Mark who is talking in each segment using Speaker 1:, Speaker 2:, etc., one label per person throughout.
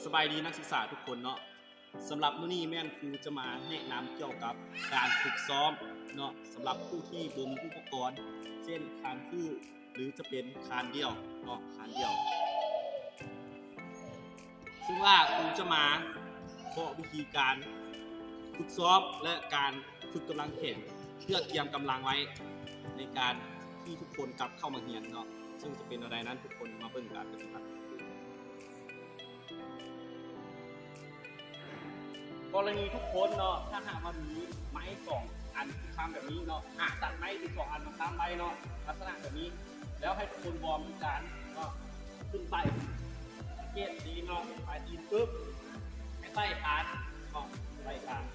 Speaker 1: สบายดีนักศึกษาทุกคนเนาะสำหรับมื้อนี้แม่นครูจะมาแนะนำเกี่ยวกับการฝึกซ้อมเนาะสำหรับผู้ที่บ่มีอุปกรณ์เช่นคานคู่หรือจะเป็นคานเดี่ยวเนาะคานเดี่ยวซึ่งว่าครูจะมาบอกวิธีการฝึกซ้อมและการฝึกกำลังแขนเพื่อเตรียมกำลังไว้ในการที่ทุกคนกลับเข้ามาเรียนเนาะซึ่งจะเป็นอะไรนั้นทุกคนมาเบิ่งการปฏิบัติกรณีทุกคนเนาะถ้าหากว่ามีไม้สองอันทำแบบนี้เนาะตัดไม้ถึงสองอันมาทำไว้เนาะลักษณะแบบนี้แล้วให้ทุกคนวอร์มการเนาะขึ้นไปเกียร์ดีเนาะไปตีนปุ๊บให้ไต่ฐานเนาะไต่ฐาน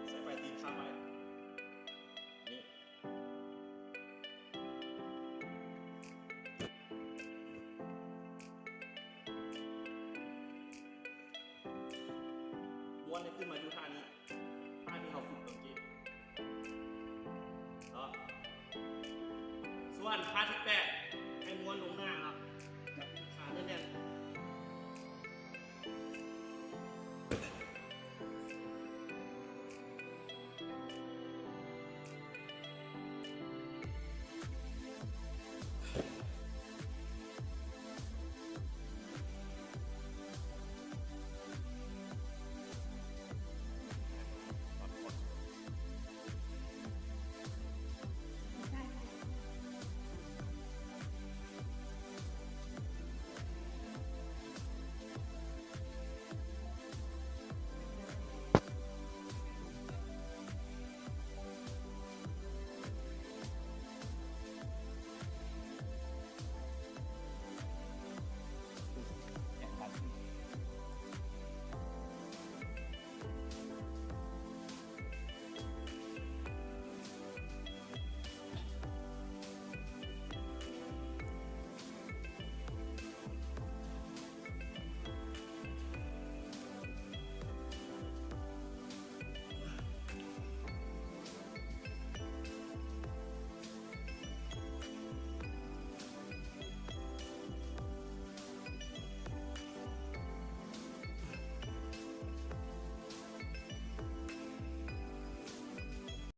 Speaker 1: ใส่ไปตีนข้ามไปนี่ม้วนให้ขึ้นมาอยู่ท่านี้ท่าที่เขาฝึกเมื่อกี้เนาะส่วนท่าที่8ให้ม้วนลงหน้าเนาะ